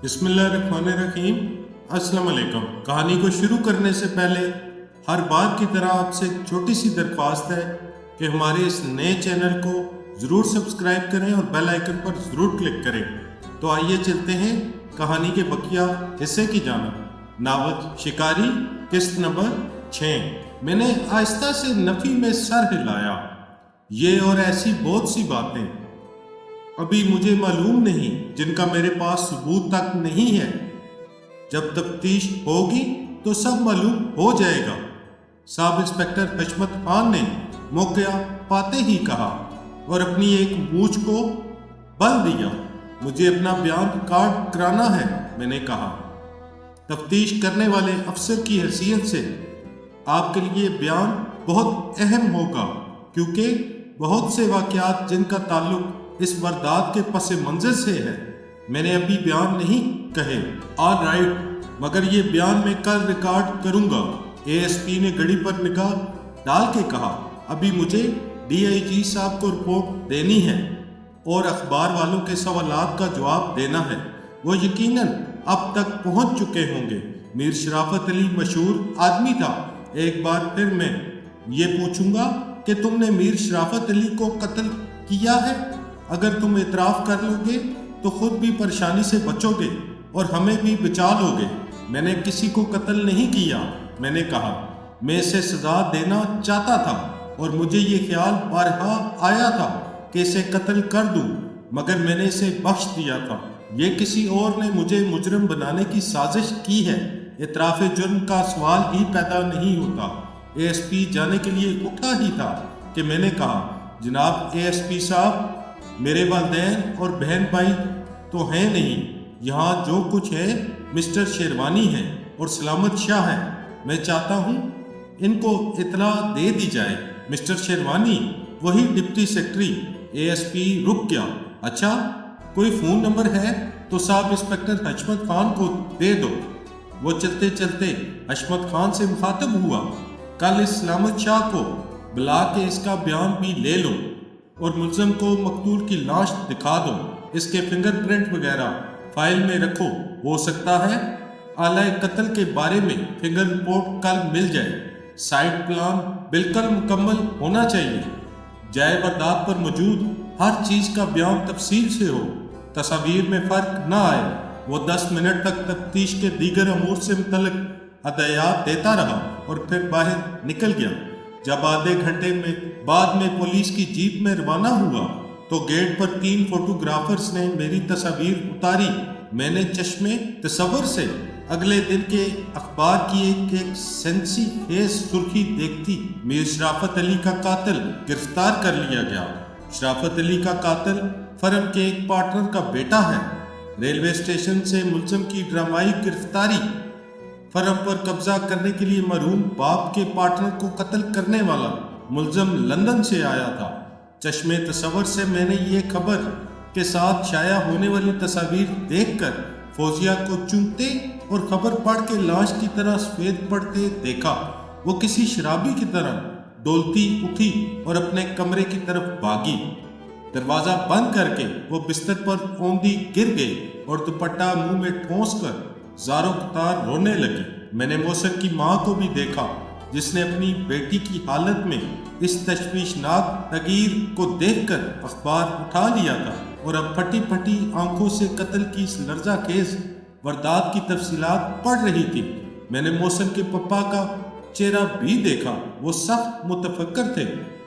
بسم اللہ الرحمن الرحیم۔ السلام علیکم۔ کہانی کو شروع کرنے سے پہلے ہر بار کی طرح آپ سے ایک چھوٹی سی درخواست ہے کہ ہمارے اس نئے چینل کو ضرور سبسکرائب کریں اور بیل آئیکن پر ضرور کلک کریں۔ تو آئیے چلتے ہیں کہانی کے بقیہ حصے کی جانب۔ ناول شکاری قسط نمبر 6۔ میں نے آہستہ سے نفی میں سر ہلایا۔ یہ اور ایسی بہت سی باتیں ابھی مجھے معلوم نہیں، جن کا میرے پاس ثبوت تک نہیں ہے۔ جب تفتیش ہوگی تو سب معلوم ہو جائے گا، سب انسپکٹر حشمت خان نے موقع پاتے ہی کہا اور اپنی ایک مونچھ کو بل دیا۔ مجھے اپنا بیان ریکارڈ کرانا ہے، میں نے کہا۔ تفتیش کرنے والے افسر کی حیثیت سے آپ کے لیے بیان بہت اہم ہوگا، کیونکہ بہت سے واقعات جن کا تعلق اس واردات کے پس منظر سے ہے میں نے ابھی بیان نہیں کہے۔ آل رائٹ، مگر یہ بیان میں کل ریکارڈ کروں گا، اے ایس پی نے گھڑی پر نگاہ ڈال کے کہا۔ ابھی مجھے ڈی آئی جی صاحب کو رپورٹ دینی ہے اور اخبار والوں کے سوالات کا جواب دینا ہے۔ وہ یقیناً اب تک پہنچ چکے ہوں گے۔ میر شرافت علی مشہور آدمی تھا۔ ایک بار پھر میں یہ پوچھوں گا کہ تم نے میر شرافت علی کو قتل کیا ہے؟ اگر تم اعتراف کر لو گے تو خود بھی پریشانی سے بچو گے اور ہمیں بھی بچا لو گے۔ میں نے کسی کو قتل نہیں کیا، میں نے کہا۔ میں اسے سزا دینا چاہتا تھا اور مجھے یہ خیال بارہا آیا تھا کہ اسے قتل کر دوں، مگر میں نے اسے بخش دیا تھا۔ یہ کسی اور نے مجھے مجرم بنانے کی سازش کی ہے۔ اعتراف جرم کا سوال ہی پیدا نہیں ہوتا۔ اے ایس پی جانے کے لیے اٹھا ہی تھا کہ میں نے کہا، جناب اے ایس پی صاحب، میرے والدین اور بہن بھائی تو ہیں نہیں، یہاں جو کچھ ہے مسٹر شیروانی ہے اور سلامت شاہ ہے۔ میں چاہتا ہوں ان کو اطلاع دے دی جائے۔ مسٹر شیروانی، وہی deputy secretary. A S P رک گیا۔ اچھا، کوئی فون نمبر ہے تو صاحب انسپکٹر حشمت خان کو دے دو۔ وہ چلتے چلتے حشمت خان سے مخاطب ہوا، کل اس سلامت شاہ کو بلا کے اس کا بیان بھی لے لو اور ملزم کو مقتول کی لاش دکھا دو۔ اس کے فنگر پرنٹ وغیرہ فائل میں رکھو۔ ہو سکتا ہے آلہ قتل کے بارے میں فنگر رپورٹ کل مل جائے۔ سائٹ پلان بالکل مکمل ہونا چاہیے، جائے واردات پر موجود ہر چیز کا بیان تفصیل سے ہو، تصاویر میں فرق نہ آئے۔ وہ 10 منٹ تک تفتیش کے دیگر امور سے متعلق ہدایات دیتا رہا اور پھر باہر نکل گیا۔ جب آدھے گھنٹے میں بعد میں پولیس کی جیپ میں روانہ ہوا تو گیٹ پر 3 فوٹوگرافرز نے میری تصاویر اتاری۔ میں نے چشمے تصور سے اگلے دن کے اخبار کی ایک سینسی خیز سرخی دیکھتی، میر شرافت علی کا قاتل گرفتار کر لیا گیا۔ شرافت علی کا قاتل فرم کے ایک پارٹنر کا بیٹا ہے۔ ریلوے اسٹیشن سے ملزم کی ڈرامائی گرفتاری، فرم پر قبضہ کرنے کے لیے مرحوم باپ کے پارٹنر کو قتل کرنے والا ملزم لندن سے آیا تھا۔ چشمے تصور سے میں نے یہ خبر کے ساتھ شائع ہونے والی تصاویر دیکھ کر فوزیہ کو چومتے اور خبر پڑھ کے لاش کی طرح سفید پڑتے دیکھا۔ وہ کسی شرابی کی طرح ڈولتی اٹھی اور اپنے کمرے کی طرف بھاگی۔ دروازہ بند کر کے وہ بستر پر اوندھی گر گئی اور دوپٹہ منہ میں ٹھونس کر زاروں قطار رونے لگی۔ میں نے محسن کی ماں کو بھی دیکھا، جس نے اپنی بیٹی کی حالت میں اس تشویشناک تغیر کو دیکھ کر اخبار اٹھا لیا تھا اور اب پھٹی پھٹی آنکھوں سے قتل کی اس لرزہ خیز واردات کی تفصیلات پڑھ رہی تھی۔ میں نے محسن کے پپا کا چہرہ بھی دیکھا۔ وہ سخت متفکر تھے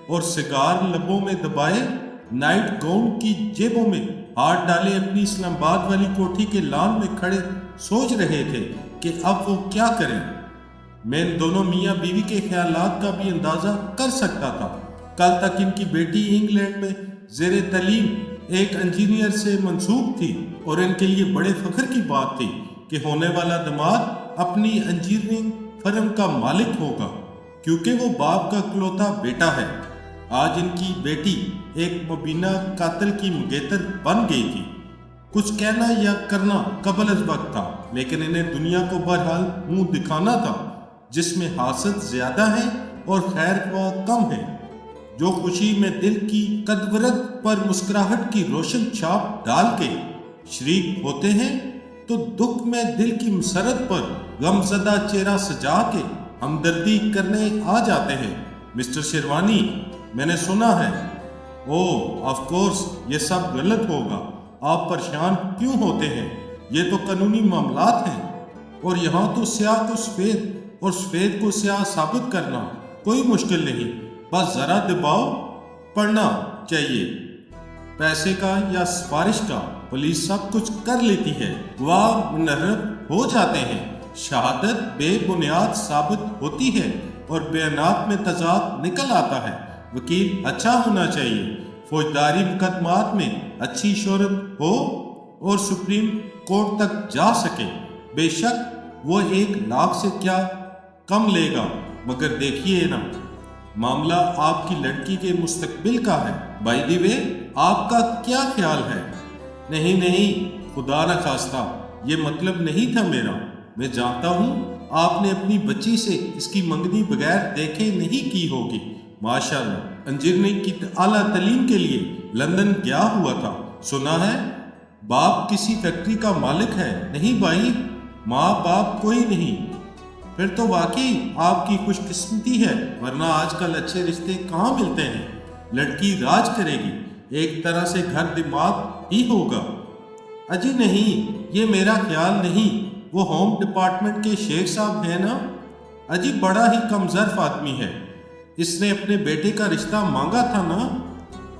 اور سگار لبوں میں دبائے، نائٹ گاؤن کی جیبوں میں ہاتھ ڈالے اپنی اسلام آباد والی کوٹھی کے لان میں کھڑے سوچ رہے تھے کہ اب وہ کیا کریں۔ میں ان دونوں میاں بیوی کے خیالات کا بھی اندازہ کر سکتا تھا۔ کل تک ان کی بیٹی انگلینڈ میں زیر تعلیم ایک انجینئر سے منسوب تھی اور ان کے لیے بڑے فخر کی بات تھی کہ ہونے والا داماد اپنی انجینئرنگ فرم کا مالک ہوگا، کیونکہ وہ باپ کا اکلوتا بیٹا ہے۔ آج ان کی بیٹی ایک مبینہ قاتل کی منگیتر بن گئی تھی۔ کچھ کہنا یا کرنا قبل از وقت تھا، لیکن انہیں دنیا کو بہرحال منہ دکھانا تھا، جس میں حاسد زیادہ ہیں اور خیر خواہ کم ہیں، جو خوشی میں دل کی قدورت پر مسکراہٹ کی روشن چھاپ ڈال کے شریک ہوتے ہیں تو دکھ میں دل کی مسرت پر غم زدہ چہرہ سجا کے ہمدردی کرنے آ جاتے ہیں۔ مسٹر شیروانی، میں نے سنا ہے۔ آف کورس یہ سب غلط ہوگا، آپ پریشان کیوں ہوتے ہیں؟ یہ تو قانونی معاملات ہیں، اور یہاں تو سیاہ کو سفید اور سفید کو سیاہ ثابت کرنا کوئی مشکل نہیں، بس ذرا دباؤ پڑنا چاہیے، پیسے کا یا سفارش کا، پولیس سب کچھ کر لیتی ہے، گواہ منحرف ہو جاتے ہیں، شہادت بے بنیاد ثابت ہوتی ہے اور بیانات میں تضاد نکل آتا ہے، وکیل اچھا ہونا چاہیے، فوجداری مقدمات میں اچھی شہرت ہو اور سپریم کورٹ تک جا سکے۔ بے شک وہ 1,00,000 سے کیا کم لے گا، مگر دیکھیے نا، معاملہ آپ کی لڑکی کے مستقبل کا ہے۔ بائی دی وے، آپ کا کیا خیال ہے؟ نہیں، خدا نہ خواستہ، یہ مطلب نہیں تھا میرا۔ میں جانتا ہوں آپ نے اپنی بچی سے اس کی منگنی بغیر دیکھے نہیں کی ہوگی۔ ماشاءاللہ، انجینئرنگ کی اعلیٰ تعلیم کے لیے لندن گیا ہوا تھا، سنا ہے؟ باپ کسی فیکٹری کا مالک ہے؟ نہیں بھائی، ماں باپ کوئی نہیں۔ پھر تو واقعی آپ کی خوش قسمتی ہے، ورنہ آج کل اچھے رشتے کہاں ملتے ہیں۔ لڑکی راج کرے گی، ایک طرح سے گھر دماغ ہی ہوگا۔ اجی نہیں، یہ میرا خیال نہیں، وہ ہوم ڈپارٹمنٹ کے شیخ صاحب ہیں نا، اجی بڑا ہی کم ظرف آدمی ہے، اس نے اپنے بیٹے کا رشتہ مانگا تھا نا،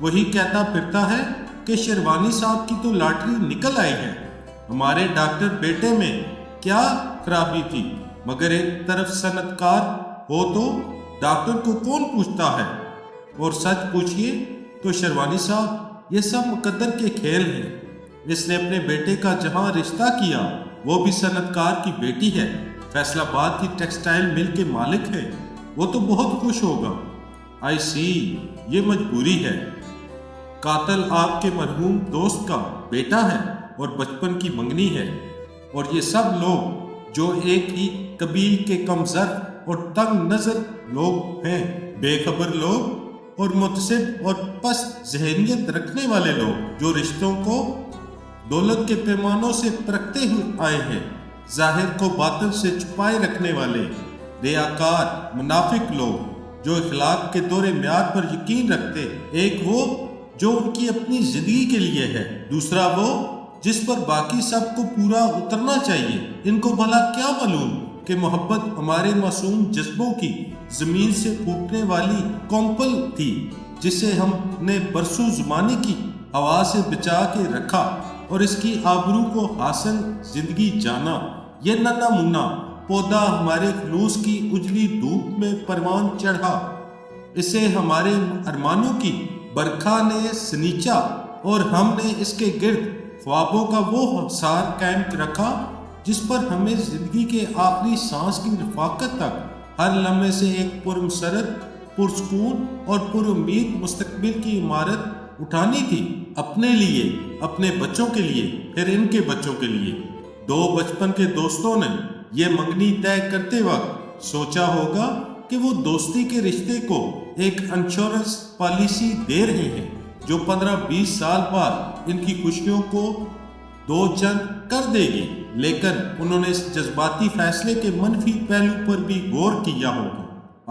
وہی کہتا پھرتا ہے کہ شیروانی صاحب کی تو لاٹری نکل آئی ہے، ہمارے ڈاکٹر بیٹے میں کیا خرابی تھی، مگر ایک طرف صنعت کار ہو تو ڈاکٹر کو کون پوچھتا ہے، اور سچ پوچھئے تو شیروانی صاحب یہ سب مقدر کے کھیل ہیں، اس نے اپنے بیٹے کا جہاں رشتہ کیا وہ بھی صنعت کار کی بیٹی ہے، فیصل آباد کی ٹیکسٹائل مل کے مالک ہے، وہ تو بہت خوش ہوگا۔ آئی سی، یہ مجبوری ہے، قاتل آپ کے مرحوم دوست کا بیٹا ہے اور بچپن کی منگنی ہے، اور یہ سب لوگ جو ایک ہی قبیل کے کم ظرف اور تنگ نظر لوگ ہیں، بے خبر لوگ اور متعصب اور پست ذہنیت رکھنے والے لوگ، جو رشتوں کو دولت کے پیمانوں سے پرکھتے ہوئے آئے ہیں، ظاہر کو باطن سے چھپائے رکھنے والے ریاکار منافق لوگ، جو اخلاق کے دور معیار پر یقین رکھتے، ایک وہ جو ان کی اپنی زندگی کے لیے ہے، دوسرا وہ جس پر باقی سب کو پورا اترنا چاہیے۔ ان کو بھلا کیا معلوم کہ محبت ہمارے معصوم جذبوں کی زمین سے پھوٹنے والی کمپل تھی، جسے ہم نے برسوں زمانے کی ہوا سے بچا کے رکھا اور اس کی آبرو کو حاصل زندگی جانا۔ یہ ننھا منا پودا ہمارے خلوص کی اجلی دھوپ میں پروان چڑھا، اسے ہمارے ارمانوں کی برکھا نے سنیچا، اور ہم نے اس کے گرد خوابوں کا وہ حصار قائم رکھا جس پر ہمیں زندگی کے آخری سانس کی رفاقت تک ہر لمحے سے ایک پرمسرت، پرسکون اور پر امید مستقبل کی عمارت اٹھانی تھی، اپنے لیے، اپنے بچوں کے لیے، پھر ان کے بچوں کے لیے۔ دو بچپن کے دوستوں نے یہ منگنی طے کرتے وقت سوچا ہوگا کہ وہ دوستی کے رشتے کو ایک انشورنس پالیسی دے رہے ہیں جو 15-20 سال بعد ان کی خوشیوں کو دو چند کر دے گی، لیکن انہوں نے اس جذباتی فیصلے کے منفی پہلو پر بھی غور کیا ہوگا۔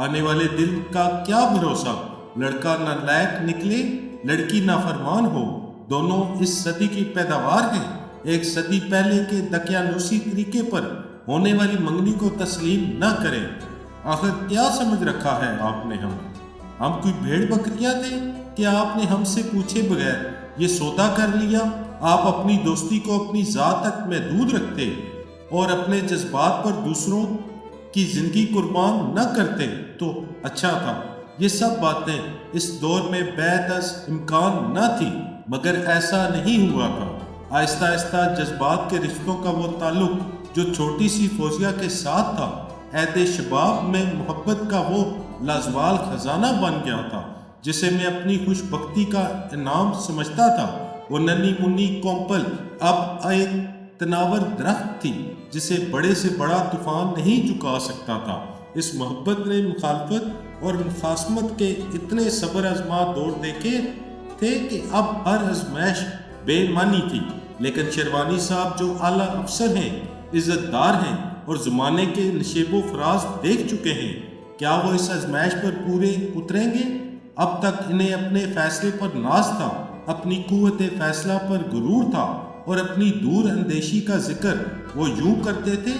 آنے والے دل کا کیا بھروسہ، لڑکا نالائق نکلے، لڑکی نافرمان ہو، دونوں اس صدی کی پیداوار ہیں۔ ایک صدی پہلے کے دقیانوسی طریقے پر ہونے والی منگنی کو تسلیم نہ کریں۔ آخر کیا سمجھ رکھا ہے آپ نے ہم کوئی بھیڑ بکریاں تھے کہ آپ نے ہم سے پوچھے بغیر یہ سودا کر لیا؟ آپ اپنی دوستی کو اپنی ذات تک محدود رکھتے اور اپنے جذبات پر دوسروں کی زندگی قربان نہ کرتے تو اچھا تھا۔ یہ سب باتیں اس دور میں بعید از امکان نہ تھی، مگر ایسا نہیں ہوا تھا۔ آہستہ آہستہ جذبات کے رشتوں کا وہ تعلق جو چھوٹی سی فوزیہ کے ساتھ تھا، عہد شباب میں محبت کا وہ لازوال خزانہ بن گیا تھا جسے میں اپنی خوش بختی کا انعام سمجھتا تھا۔ وہ ننھی منی کومپل اب ایک تناور درخت تھی جسے بڑے سے بڑا طوفان نہیں جھکا سکتا تھا۔ اس محبت نے مخالفت اور مخاصمت کے اتنے صبر آزما دور دیکھے تھے کہ اب ہر آزمائش بے معنی تھی۔ لیکن شیروانی صاحب جو اعلیٰ افسر ہیں، عزت دار ہیں اور زمانے کے نشیب و فراز دیکھ چکے ہیں، کیا وہ اس آزمائش پر پورے اتریں گے؟ اب تک انہیں اپنے فیصلے پر ناز تھا، اپنی قوت فیصلہ پر غرور تھا اور اپنی دور اندیشی کا ذکر وہ یوں کرتے تھے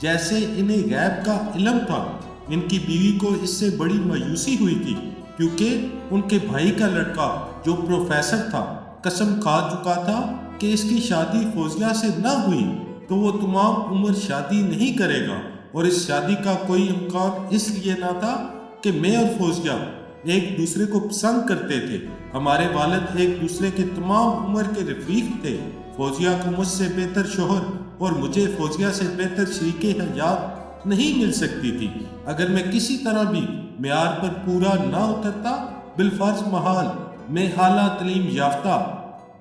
جیسے انہیں غیب کا علم تھا۔ ان کی بیوی کو اس سے بڑی مایوسی ہوئی تھی، کیونکہ ان کے بھائی کا لڑکا جو پروفیسر تھا قسم کھا چکا تھا کہ اس کی شادی فوزیہ سے نہ ہوئی تو وہ تمام عمر شادی نہیں کرے گا، اور اس شادی کا کوئی امکان اس لیے نہ تھا کہ میں اور فوزیہ ایک دوسرے کو پسند کرتے تھے۔ ہمارے والد ایک دوسرے کے تمام عمر کے رفیق تھے۔ فوزیہ کو مجھ سے بہتر شوہر اور مجھے فوزیہ سے بہتر شریک حیات نہیں مل سکتی تھی۔ اگر میں کسی طرح بھی معیار پر پورا نہ اترتا، بالفرض محال میں اعلیٰ تعلیم یافتہ،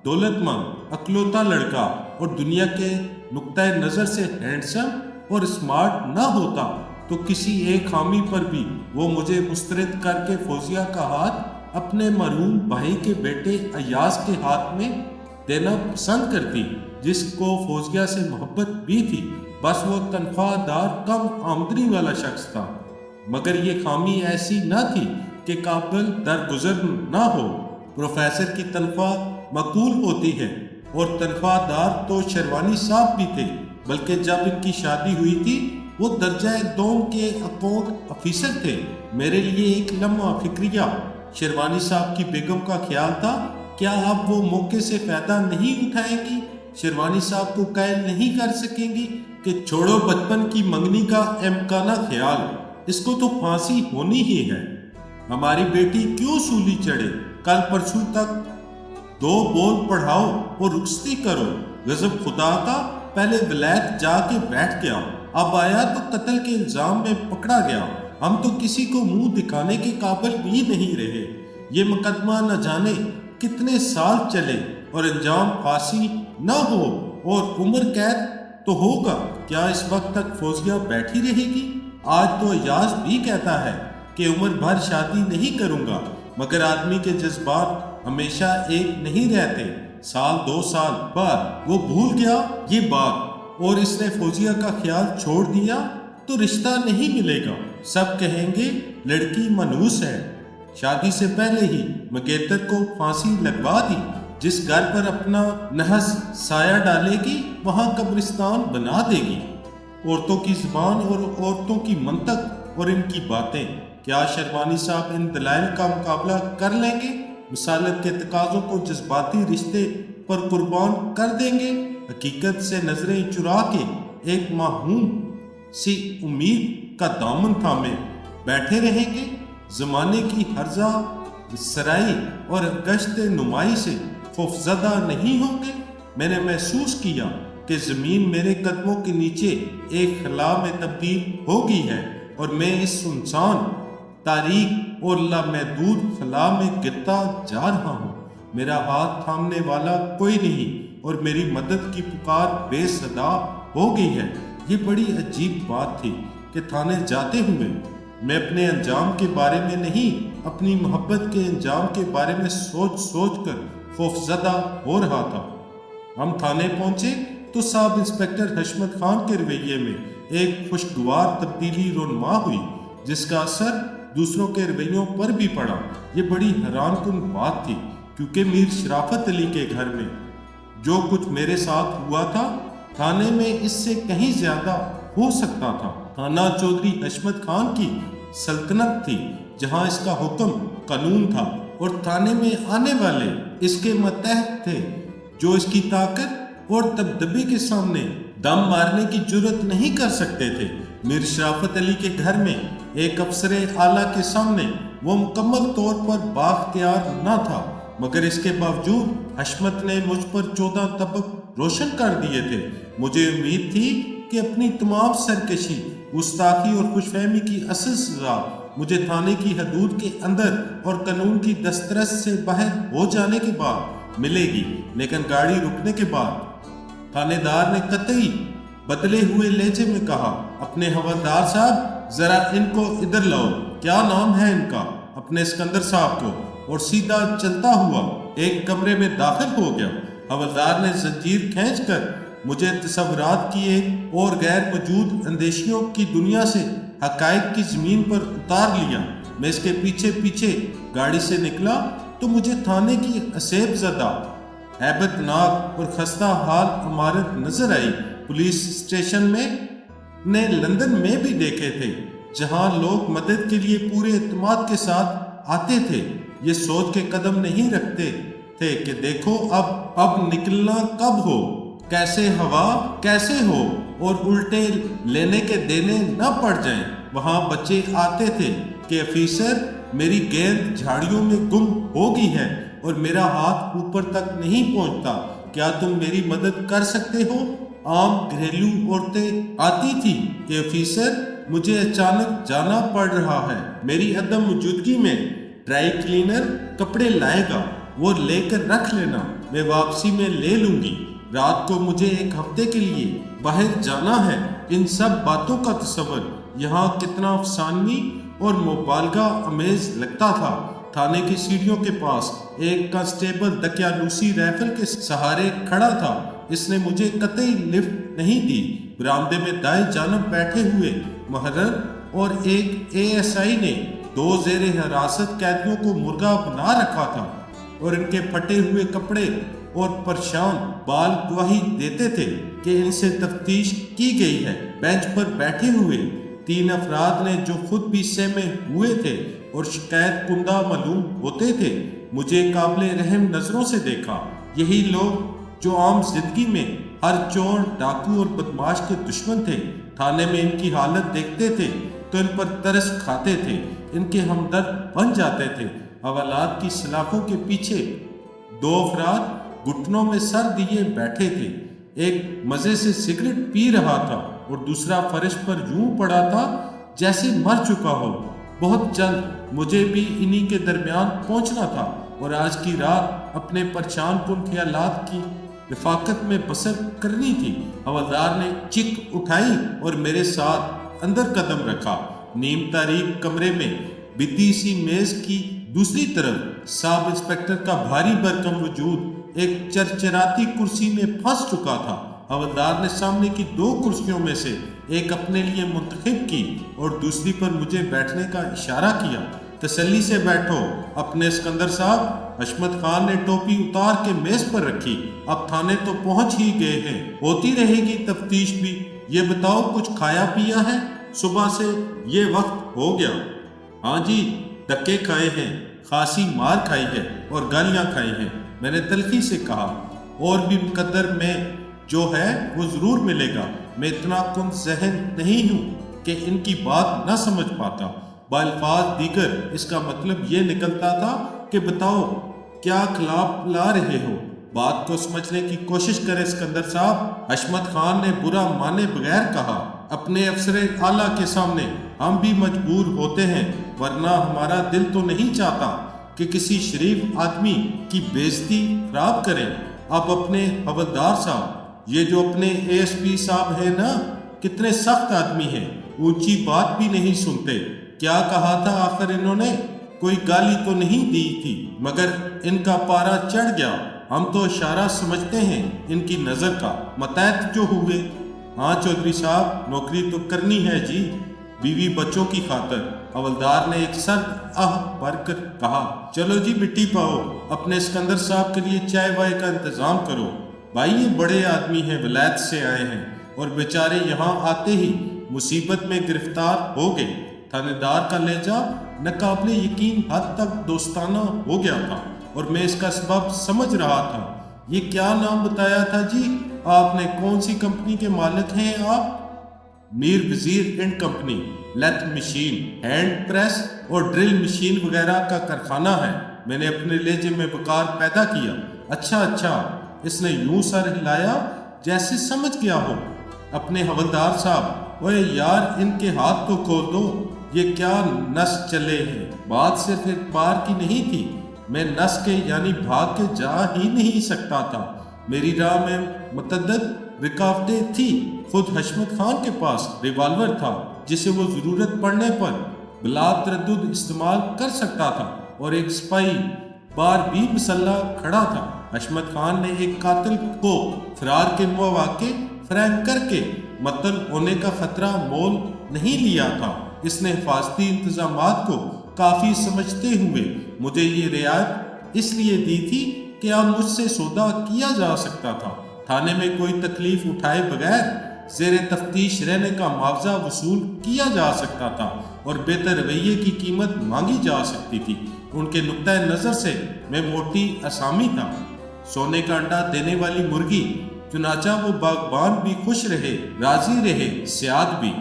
دولت مند، اکلوتا لڑکا اور دنیا کے نقطۂ نظر سے ہینڈسم اور اسمارٹ نہ ہوتا، تو کسی ایک خامی پر بھی وہ مجھے مسترد کر کے فوزیہ کا ہاتھ اپنے مرحوم بھائی کے بیٹے ایاز کے ہاتھ میں دینا پسند کرتی، جس کو فوزیہ سے محبت بھی تھی۔ بس وہ تنخواہ دار کم آمدنی والا شخص تھا، مگر یہ خامی ایسی نہ تھی کہ قابل درگزر نہ ہو۔ پروفیسر کی تنخواہ معقول ہوتی ہے، اور تنخواہ دار تو شیروانی صاحب بھی تھے، بلکہ جب ان کی شادی ہوئی تھی وہ درجہ دوم کے اکاؤنٹ آفیسر تھے۔ میرے لیے ایک لمحہ فکریہ شیروانی صاحب کی بیگم کا خیال تھا، کیا اب وہ موقع سے فائدہ نہیں اٹھائیں گی؟ شیروانی صاحب کو قائل نہیں کر سکیں گی کہ چھوڑو بچپن کی منگنی کا امکانہ خیال، اس کو تو پھانسی ہونی ہی ہے۔ ہماری بیٹی کیوں سولی چڑھے؟ کل پرسوں تک 2 بول پڑھاؤ اور رخصتی کرو۔ غضب خدا کا، پہلے ولایت جا کے بیٹھ گیا، اب آیا تو قتل کے الزام میں پکڑا گیا۔ ہم تو کسی کو منہ دکھانے کے قابل بھی نہیں رہے۔ یہ مقدمہ نہ جانے کتنے سال چلے اور انجام پھانسی نہ ہو اور عمر قید تو ہوگا۔ کیا اس وقت تک فوزیہ بیٹھی رہے گی؟ آج تو ایاز بھی کہتا ہے کہ عمر بھر شادی نہیں کروں گا، مگر آدمی کے جذبات ہمیشہ ایک نہیں رہتے۔ سال 2 سال بعد وہ بھول گیا یہ بات اور اس نے فوزیہ کا خیال چھوڑ دیا تو رشتہ نہیں ملے گا۔ سب کہیں گے لڑکی منحوس ہے۔ شادی سے پہلے ہی مگیتر کو پھانسی لگوا دی۔ جس گھر پر اپنا نحس سایہ ڈالے گی وہاں قبرستان بنا دے گی۔ عورتوں کی زبان اور عورتوں کی منطق اور ان کی باتیں، کیا شیروانی صاحب ان دلائل کا مقابلہ کر لیں گے؟ مسالت کے تقاضوں کو جذباتی رشتے پر قربان کر دیں گے؟ حقیقت سے نظریں چرا کے ایک معہوم سی امید کا دامن تھامے بیٹھے رہیں گے؟ زمانے کی ہرزہ سرائی اور گشت نمائی سے خوفزدہ نہیں ہوں گے؟ میں نے محسوس کیا کہ زمین میرے قدموں کے نیچے ایک خلا میں تبدیل ہو گئی ہے اور میں اس سنسان، تاریک اور لامحدود خلا میں گرتا جا رہا ہوں۔ میرا ہاتھ تھامنے والا کوئی نہیں اور میری مدد کی پکار بے صدا ہو گئی ہے۔ یہ بڑی عجیب بات تھی کہ تھانے جاتے ہوئے میں اپنے انجام کے بارے میں نہیں، اپنی محبت کے انجام کے بارے میں سوچ سوچ کر خوفزدہ ہو رہا تھا۔ ہم تھانے پہنچے تو صاحب انسپکٹر حشمت خان کے رویے میں ایک خوشگوار تبدیلی رونما ہوئی، جس کا اثر دوسروں کے رویوں پر بھی پڑا۔ یہ بڑی حیران کن بات تھی، کیونکہ میر شرافت علی کے گھر میں جو کچھ میرے ساتھ ہوا تھا تھانے میں اس سے کہیں زیادہ ہو سکتا تھا۔ تھانہ چودھری حشمت خان کی سلطنت تھی، جہاں اس کا حکم قانون تھا اور تھانے میں آنے والے اس کے ماتحت تھے، جو اس کی طاقت اور دبدبے کے سامنے دم مارنے کی جرت نہیں کر سکتے تھے۔ میر شرافت علی کے گھر میں ایک افسر اعلیٰ کے سامنے وہ مکمل طور پر بااختیار نہ تھا، مگر اس کے باوجود حشمت نے مجھ پر 14 طبق روشن کر دیے تھے۔ مجھے امید تھی کہ اپنی تمام سرکشی، گستاخی اور خوش فہمی کی اصل سزا مجھے تھانے کی حدود کے اندر اور قانون کی دسترس سے باہر ہو جانے کے بعد ملے گی، لیکن گاڑی رکنے کے بعد تھانے دار نے قطعی بدلے ہوئے لہجے میں کہا، اپنے حوالدار صاحب ذرا ان کو ادھر لاؤ۔ کیا نام ہے ان کا؟ اپنے اسکندر صاحب کو، اور سیدھا چلتا ہوا ایک کمرے میں داخل ہو گیا۔ حوالدار نے زنجیر کھینچ کر مجھے تصورات کی ایک اور غیر موجود اندیشیوں کی دنیا سے حقائق کی زمین پر اتار لیا۔ میں اس کے پیچھے پیچھے گاڑی سے نکلا تو مجھے تھانے کی عصیب زدہ، ہیبت ناک اور خستہ حال عمارت نظر آئی۔ پولیس اسٹیشن میں نے لندن میں بھی دیکھے تھے جہاں لوگ مدد کے لیے پورے اعتماد کے ساتھ آتے تھے، یہ سوچ کے قدم نہیں رکھتے تھے کہ دیکھو اب نکلنا کب ہو، کیسے ہوا کیسے ہو اور الٹے لینے کے دینے نہ پڑ جائیں۔ وہاں بچے آتے تھے کہ افیسر میری گیند جھاڑیوں میں گم ہو گئی ہے اور میرا ہاتھ اوپر تک نہیں پہنچتا، کیا تم میری مدد کر سکتے ہو؟ عام گھریلو عورتیں آتی تھی کہ افیسر مجھے اچانک جانا پڑ رہا ہے، میری عدم موجودگی میں ڈرائی کلینر کپڑے لائے گا، وہ لے کر رکھ لینا، میں واپسی میں لے لوں گی، رات کو مجھے ایک ہفتے کے لیے باہر جانا ہے۔ ان سب باتوں کا تصور یہاں کتنا افسانوی اور مبالغہ امیز لگتا تھا۔ تھانے کی سیڑھیوں کے پاس ایک کانسٹیبل دقیانوسی رائفل کے سہارے کھڑا تھا، اس نے مجھے قطعی لفٹ نہیں دی۔ برآمدے میں دائیں جانب بیٹھے ہوئے محرر اور ایک ASI نے 2 زیر حراست قیدیوں کو مرغا بنا رکھا تھا اور ان کے پھٹے ہوئے کپڑے اور پریشان بال گواہی دیتے تھے کہ ان سے تفتیش کی گئی ہے۔ بینچ پر بیٹھے ہوئے 3 افراد نے جو خود بھی سہمے ہوئے تھے اور شکایت کنندہ معلوم ہوتے تھے، مجھے قابل رحم نظروں سے دیکھا۔ یہی لوگ جو عام زندگی میں ہر چور، ڈاکو اور بدماش کے دشمن تھے، تھانے میں ان کی حالت دیکھتے تھے تو ان پر ترس کھاتے تھے، ان کے ہمدرد بن جاتے تھے۔ حوالات کی سلاخوں کے پیچھے 2 افراد گھٹنوں میں سر دیے بیٹھے تھے، ایک مزے سے سگریٹ پی رہا تھا اور دوسرا فرش پر یوں پڑا تھا جیسے مر چکا ہو۔ بہت جلد مجھے بھی انہی کے درمیان پہنچنا تھا اور آج کی رات اپنے پریشان کن خیالات کی رفاقت میں بسر کرنی تھی۔ حوالدار نے چک اٹھائی اور میرے ساتھ اندر قدم رکھا۔ نیم تاریک کمرے میں بدی سی میز کی دوسری طرف سب انسپکٹر کا بھاری بھرکم وجود ایک چرچراتی کرسی میں پھنس چکا تھا۔ حوالدار نے سامنے کی 2 کرسیوں میں سے ایک اپنے لیے منتخب کی اور دوسری پر مجھے بیٹھنے کا اشارہ کیا۔ تسلی سے بیٹھو اپنے اسکندر صاحب۔ حشمت خان نے ٹوپی اتار کے میز پر رکھی۔ اب تھانے تو پہنچ ہی گئے ہیں، ہوتی رہے گی تفتیش بھی۔ یہ بتاؤ کچھ کھایا پیا ہے؟ صبح سے یہ وقت ہو گیا۔ ہاں جی، دھکے کھائے ہیں، خاصی مار کھائی ہے اور گالیاں کھائی ہیں، میں نے تلخی سے کہا۔ اور بھی مقدر میں جو ہے وہ ضرور ملے گا، میں اتنا کن ذہن نہیں ہوں کہ ان کی بات نہ سمجھ پاتا۔ بالفاظ دیگر اس کا مطلب یہ نکلتا تھا کہ بتاؤ کیا خلاف لا رہے ہو، بات کو سمجھنے کی کوشش کرے اسکندر صاحب۔ حشمت خان نے برا مانے بغیر کہا، اپنے افسر اعلیٰ کے سامنے ہم بھی مجبور ہوتے ہیں، ورنہ ہمارا دل تو نہیں چاہتا کہ کسی شریف آدمی کی بےعزتی خراب کریں۔ آپ اپنے حوالدار صاحب، یہ جو اپنے ASP صاحب ہیں نا، کتنے سخت آدمی ہیں، اونچی بات بھی نہیں سنتے۔ کیا کہا تھا آخر انہوں نے؟ کوئی گالی تو نہیں دی تھی، مگر ان کا پارا چڑھ گیا۔ ہم تو اشارہ سمجھتے ہیں ان کی نظر کا، متحد جو ہوئے۔ ہاں چودھری صاحب، نوکری تو کرنی ہے جی، بیوی بچوں کی خاطر۔ حوالدار نے ایک سرد آہ بھر کر کہا، چلو جی مٹی پاؤ، اپنے اسکندر صاحب کے لیے چائے وائے کا انتظام کرو۔ بھائی یہ بڑے آدمی ہیں، ولایت سے آئے ہیں اور بیچارے یہاں آتے ہی مصیبت میں گرفتار ہو گئے۔ تھانے دار کا لہجہ ناقابل یقین حد تک دوستانہ ہو گیا تھا اور میں اس کا سبب سمجھ رہا تھا۔ یہ کیا نام بتایا تھا جی آپ نے؟ کون سی کمپنی کے مالک ہیں آپ؟ میر وزیر and company, lathe machine, hand press اور ڈرل مشین وغیرہ کا کارخانہ ہے۔ میں نے اپنے لہجے میں وقار پیدا کیا۔ اچھا اچھا، اس نے یوں سر ہلایا جیسے سمجھ گیا ہو۔ اپنے حوالدار صاحب، اوے یار ان کے ہاتھ تو کھول دو، یہ کیا نس چلے ہیں؟ بات صرف ایک بار کی نہیں تھی، میں نس کے یعنی بھاگ کے جا ہی نہیں سکتا تھا۔ میری راہ میں متعدد رکاوٹیں تھی۔ خود حشمت خان کے پاس ریوالور تھا جسے وہ ضرورت پڑنے پر بلا تردد استعمال کر سکتا تھا اور ایک سپاہی بار بھی مسلح کھڑا تھا۔ حشمت خان نے ایک قاتل کو فرار کے مواقع فراہم کر کے مقتول ہونے کا خطرہ مول نہیں لیا تھا۔ اس نے حفاظتی انتظامات کو کافی سمجھتے ہوئے مجھے یہ رعایت اس لیے دی تھی کہ اب مجھ سے سودا کیا جا سکتا تھا۔ تھانے میں کوئی تکلیف اٹھائے بغیر زیر تفتیش رہنے کا معاوضہ وصول کیا جا سکتا تھا اور بہتر رویے کی قیمت مانگی جا سکتی تھی۔ ان کے نقطۂ نظر سے میں موٹی آسامی تھا، سونے کا انڈا دینے والی مرغی۔ چنانچہ وہ باغبان بھی خوش رہے، راضی رہے، سیاد بھی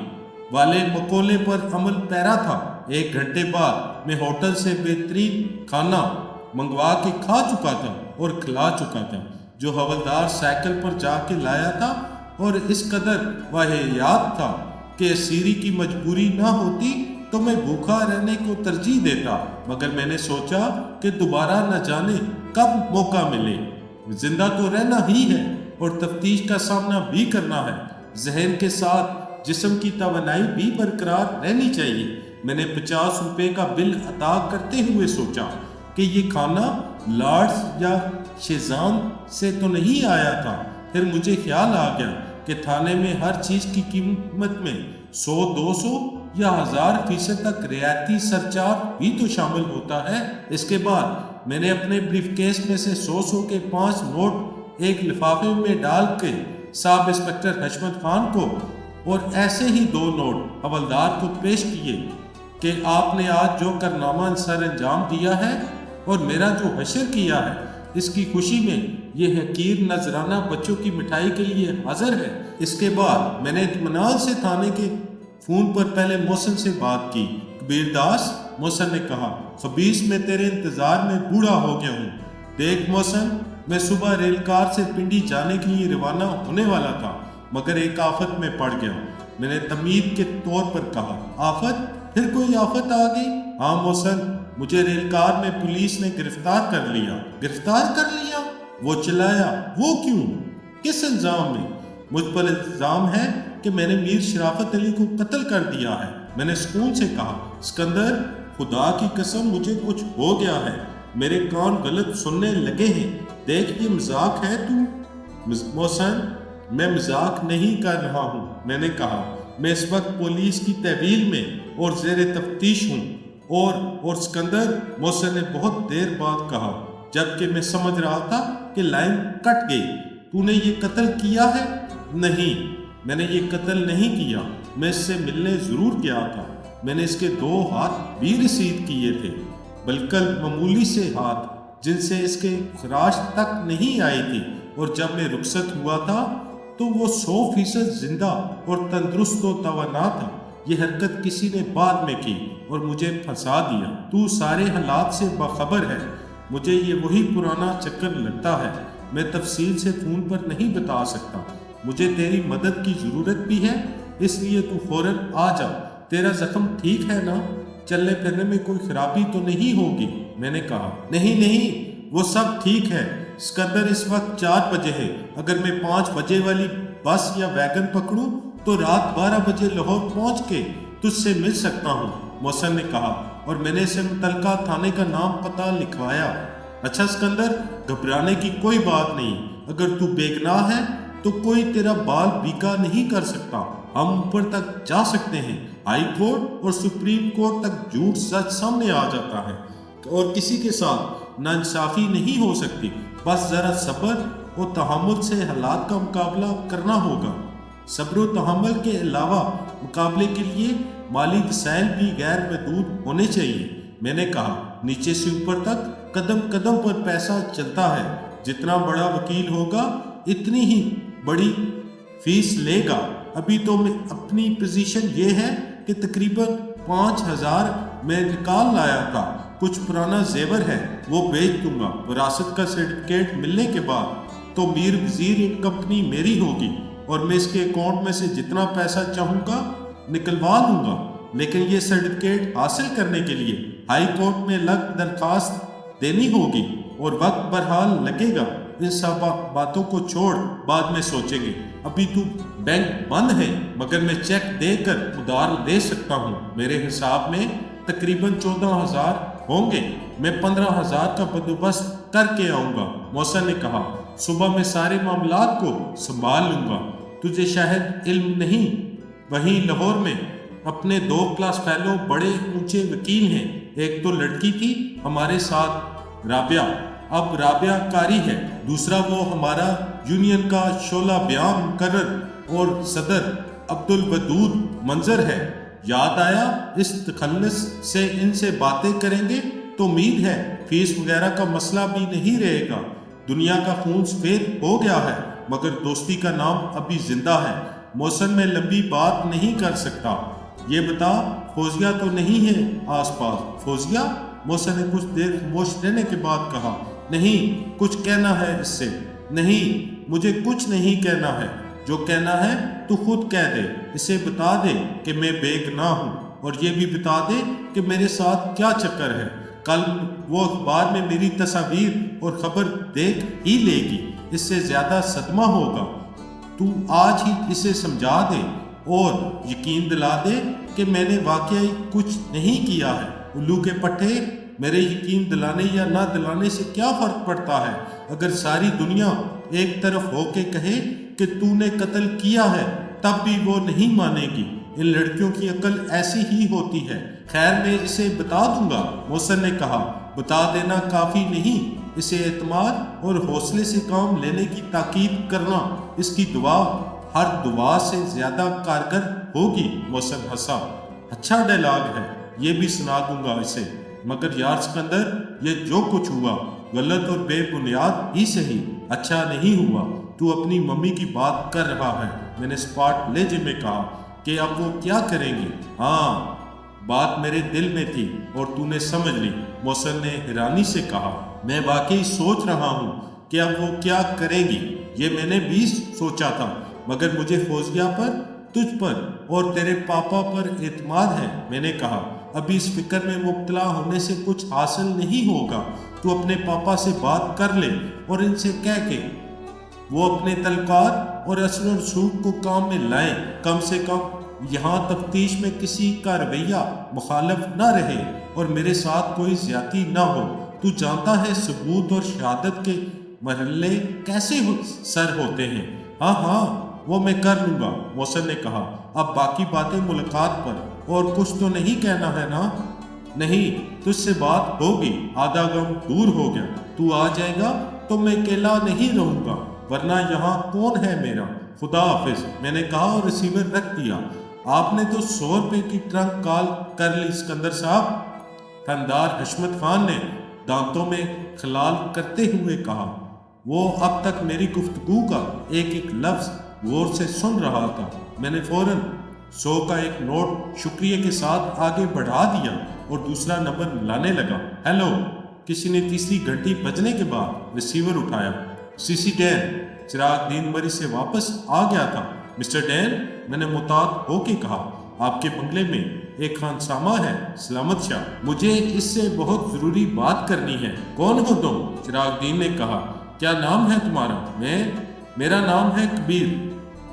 والے مقولے پر عمل پیرا تھا۔ 1 گھنٹے بعد میں ہوٹل سے بہترین کھانا منگوا کے کھا چکا تھا اور کھلا چکا تھا، جو حوالدار سائیکل پر جا کے لایا تھا، اور اس قدر واہیات تھا کہ اسیری کی مجبوری نہ ہوتی تو میں بھوکا رہنے کو ترجیح دیتا، مگر میں نے سوچا کہ دوبارہ نہ جانے کب موقع ملے۔ زندہ تو رہنا ہی ہے اور تفتیش کا سامنا بھی کرنا ہے، ذہن کے ساتھ جسم کی توانائی بھی برقرار رہنی چاہیے۔ میں نے 50 روپے کا بل ادا کرتے ہوئے سوچا کہ یہ کھانا لارڈز یا شیزان سے تو نہیں آیا تھا۔ پھر مجھے خیال آ گیا کہ تھانے میں ہر چیز کی قیمت میں 100، 200 یا 1000% تک رعایتی سرچارج بھی تو شامل ہوتا ہے۔ اس کے بعد میں نے اپنے بریف کیس میں سے 100 کے 5 نوٹ ایک لفافے میں ڈال کے سب انسپکٹر حشمت خان کو اور ایسے ہی 2 نوٹ حوالدار کو پیش کیے کہ آپ نے آج جو کارنامہ سر انجام دیا ہے اور میرا جو حشر کیا ہے، اس کی خوشی میں یہ حقیر نذرانہ بچوں کی مٹھائی کے لیے حاضر ہے۔ اس کے بعد میں نے اطمینان سے تھانے کے فون پر پہلے محسن سے بات کی۔ کبیر داس، محسن نے کہا، خبیث میں تیرے انتظار میں بوڑھا ہو گیا ہوں۔ دیکھ محسن، میں صبح ریل کار سے پنڈی جانے کے لیے روانہ ہونے والا تھا، مگر ایک آفت میں پڑ گیا۔ میں نے تمید کے طور پر کہا، آفت؟ پھر کوئی آفت آ گئی؟ ہاں محسن، مجھے ریل کار میں پولیس نے گرفتار کر لیا۔ گرفتار کر لیا؟ وہ چلایا۔ وہ کیوں؟ کس الزام میں؟ مجھ پر الزام ہے کہ میں نے میر شرافت علی کو قتل کر دیا ہے۔ میں نے سکون سے کہا، اسکندر، خدا کی قسم مجھے کچھ ہو گیا ہے، میرے کان غلط سننے لگے ہیں۔ دیکھ، یہ مذاق ہے تو؟ محسن، میں مذاق نہیں کر رہا ہوں۔ میں نے کہا، میں اس وقت پولیس کی تحویل میں اور زیر تفتیش ہوں۔ اور اسکندر، محسن نے بہت دیر بعد کہا، جبکہ میں سمجھ رہا تھا کہ لائن کٹ گئی، تو نے یہ قتل کیا ہے؟ نہیں، میں نے یہ قتل نہیں کیا، میں اس سے ملنے ضرور گیا تھا۔ میں نے اس کے 2 ہاتھ بھی رسید کیے تھے، بلکہ معمولی سے ہاتھ جن سے اس کے خراش تک نہیں آئی تھی، اور جب میں رخصت ہوا تھا تو وہ 100% زندہ اور تندرست و توانا تھا۔ یہ حرکت کسی نے بعد میں کی اور مجھے پھنسا دیا۔ تو سارے حالات سے باخبر ہے، مجھے یہ وہی پرانا چکر لگتا ہے۔ میں تفصیل سے فون پر نہیں بتا سکتا، مجھے تیری مدد کی ضرورت بھی ہے، اس لیے تو فوراً آ جا۔ تیرا زخم ٹھیک ہے نا؟ چلنے پھرنے میں کوئی خرابی تو نہیں ہوگی؟ میں نے کہا، نہیں، وہ سب ٹھیک ہے۔ اسکندر، اس وقت 4 بجے ہے، اگر میں 5 بجے والی بس یا ویگن پکڑوں تو رات 12 بجے لاہور پہنچ کے تجھ سے مل سکتا ہوں، محسن نے کہا، اور میں نے اسے متعلقہ تھانے کا نام پتہ لکھوایا۔ اچھا اسکندر، گھبرانے کی کوئی بات نہیں، اگر تو بے گناہ ہے تو کوئی تیرا بال بیکا نہیں کر سکتا۔ ہم اوپر تک جا سکتے ہیں، ہائی کورٹ اور سپریم کورٹ تک جھوٹ سچ سامنے آ جاتا ہے، اور کسی کے ساتھ ناانصافی نہیں ہو سکتی۔ بس ذرا صبر اور تحمل سے حالات کا مقابلہ کرنا ہوگا۔ صبر و تحمل کے علاوہ مقابلے کے لیے مالی وسائل بھی غیر محدود ہونے چاہیے۔ میں نے کہا، نیچے سے اوپر تک قدم قدم پر پیسہ چلتا ہے، جتنا بڑا وکیل ہوگا اتنی ہی بڑی فیس لے گا۔ ابھی تو اپنی پوزیشن یہ ہے کہ تقریباً 5000 میں نکال لایا تھا، کچھ پرانا زیور ہے، وہ بیچ دوں گا۔ وراثت کا سرٹیفکیٹ ملنے کے بعد تو میر وزیر کمپنی میری ہوگی، اور میں اس کے اکاؤنٹ میں سے جتنا پیسہ چاہوں گا نکلوا لوں گا۔ لیکن یہ سرٹیفکیٹ حاصل کرنے کے لیے ہائی کورٹ میں درخواست دینی ہوگی اور وقت بہرحال لگے گا۔ ان سب باتوں کو چھوڑ، بعد میں سوچیں گے۔ ابھی تو بینک بند ہے، مگر میں چیک دے کر ادھار لے سکتا ہوں۔ میرے حساب میں تقریباً 14000 ہوں گے۔ میں 15000 کا بندوبست کر کے آؤں گا۔ محسن نے کہا، صبح میں سارے معاملات کو سنبھال لوں گا، تجھے شاید علم نہیں، وہیں لاہور میں اپنے 2 کلاس فیلو بڑے اونچے وکیل ہیں، ایک تو لڑکی تھی ہمارے ساتھ رابعہ، اب رابعہ قاری ہے، دوسرا وہ ہمارا یونین کا شعلہ بیاں مقرر اور صدر عبدالودود منظر ہے۔ یاد آیا، اس تخلص سے ان سے باتیں کریں گے تو امید ہے فیس وغیرہ کا مسئلہ بھی نہیں رہے گا۔ دنیا کا خون سفید ہو گیا ہے مگر دوستی کا نام ابھی زندہ ہے۔ محسن میں لمبی بات نہیں کر سکتا۔ یہ بتا، فوزیہ تو نہیں ہے آس پاس؟ فوزیہ؟ محسن نے کچھ دیر خاموش رہنے کے بعد کہا، نہیں، کچھ کہنا ہے اس سے؟ نہیں، مجھے کچھ نہیں کہنا ہے، جو کہنا ہے تو خود کہہ دے، اسے بتا دے کہ میں بے گناہ ہوں، اور یہ بھی بتا دے کہ میرے ساتھ کیا چکر ہے۔ کل وہ اخبار میں میری تصاویر اور خبر دیکھ ہی لے گی، اس سے زیادہ صدمہ ہوگا۔ تو آج ہی اسے سمجھا دے اور یقین دلا دے کہ میں نے واقعی کچھ نہیں کیا ہے۔ الو کے پٹھے، میرے یقین دلانے یا نہ دلانے سے کیا فرق پڑتا ہے؟ اگر ساری دنیا ایک طرف ہو کے کہے کہ تو نے قتل کیا ہے تب بھی وہ نہیں مانے گی۔ ان لڑکیوں کی عقل ایسی ہی ہوتی ہے۔ خیر، میں اسے بتا دوں گا، محسن نے کہا۔ بتا دینا کافی نہیں، اسے اعتماد اور حوصلے سے کام لینے کی تاکید کرنا، اس کی دعا ہر دعا سے زیادہ کارگر ہوگی۔ محسن ہنسا، اچھا ڈائلاگ ہے، یہ بھی سنا دوں گا اسے، مگر یار سکندر، یہ جو کچھ ہوا غلط اور بے بنیاد ہی صحیح، اچھا نہیں ہوا۔ تو اپنی ممی کی بات کر رہا ہے؟ میں نے اسپاٹ لیجے میں کہا کہ اب وہ کیا کریں گی؟ ہاں، بات میرے دل میں تھی اور تو نے سمجھ لی، محسن نے حیرانی سے کہا۔ میں واقعی سوچ رہا ہوں کہ اب وہ کیا کریں گی، یہ میں نے بھی سوچا تھا، مگر مجھے فوزیہ پر، تجھ پر اور تیرے پاپا پر اعتماد ہے۔ میں نے کہا، ابھی اس فکر میں مبتلا ہونے سے کچھ حاصل نہیں ہوگا، تو اپنے پاپا سے بات کر لے اور ان سے کہہ کے وہ اپنے تلقات اور اثر و رسوخ کو کام میں لائیں، کم سے کم یہاں تفتیش میں کسی کا رویہ مخالف نہ رہے اور میرے ساتھ کوئی زیادتی نہ ہو۔ تو جانتا ہے ثبوت اور شہادت کے مرحلے کیسے سر ہوتے ہیں۔ ہاں ہاں، وہ میں کر لوں گا، محسن نے کہا۔ اب باقی باتیں ملاقات پر، اور کچھ تو نہیں کہنا ہے نا؟ نہیں، تجھ سے بات ہوگی، آدھا غم دور ہو گیا۔ تو آ جائے گا تو میں اکیلا نہیں رہوں گا، ورنہ یہاں کون ہے میرا؟ خدا حافظ، میں نے کہا اور ریسیور رکھ دیا۔ آپ نے تو 100 روپے کی ٹرنک کال کر لی سکندر صاحب، تھندار حشمت خان نے دانتوں میں خلال کرتے ہوئے کہا۔ وہ اب تک میری گفتگو کا ایک ایک لفظ غور سے سن رہا تھا۔ میں نے فوراً 100 کا ایک نوٹ شکریہ کے ساتھ آگے بڑھا دیا اور دوسرا نمبر لانے لگا۔ ہیلو، کسی نے تیسری گھنٹی بجنے کے بعد ریسیور اٹھایا۔ سی سی ڈین، چراغ دین مری سے واپس آ گیا تھا۔ مسٹر ڈین، میں نے محتاط ہو کے کہا، آپ کے بنگلے میں ایک خانسامہ ہے، سلامت شاہ، مجھے اس سے بہت ضروری بات کرنی ہے۔ کون ہو تم؟ چراغ دین نے کہا۔ کیا نام ہے تمہارا؟ میرا نام ہے کبیر،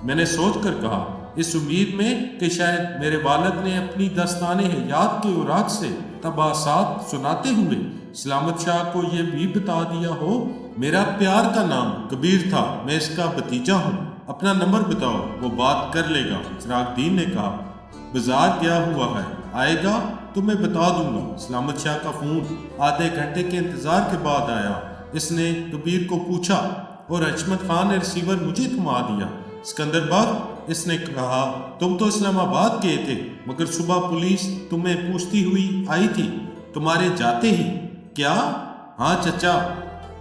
میں نے سوچ کر کہا، اس امید میں کہ شاید میرے والد نے اپنی داستان حیات کے اوراق سے تباسات سناتے ہوئے سلامت شاہ کو یہ بھی بتا دیا ہو۔ میرا پیار کا نام کبیر تھا، میں اس کا بھتیجا ہوں۔ اپنا نمبر بتاؤ، وہ بات کر لے گا۔ چراغ دین نے کہا، بازار گیا ہوا ہے، آئے گا تو میں بتا دوں گا۔ سلامت شاہ کا فون آدھے گھنٹے کے انتظار کے بعد آیا۔ اس نے کبیر کو پوچھا اور حشمت خان نے ریسیور مجھے تھما دیا۔ سکندر بخت، اس نے کہا، تم تو اسلام آباد گئے تھے، مگر صبح پولیس تمہیں پوچھتی ہوئی آئی تھی تمہارے جاتے ہی۔ کیا؟ ہاں چچا،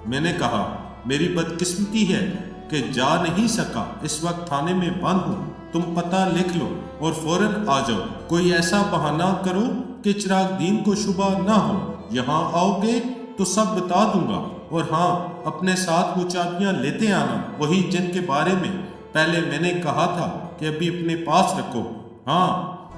میں نے کہا، میری بدقسمتی ہے کہ جا نہیں سکا، اس وقت تھانے میں بند ہوں، تم پتہ لکھ لو اور فوراً آ جاؤ۔ کوئی ایسا بہانہ کرو کہ چراغ دین کو شبہ نہ ہو۔ یہاں آؤ گے تو سب بتا دوں گا، اور ہاں، اپنے ساتھ وہ چابیاں لیتے آنا، وہی جن کے بارے میں پہلے میں نے کہا تھا کہ ابھی اپنے پاس رکھو۔ ہاں،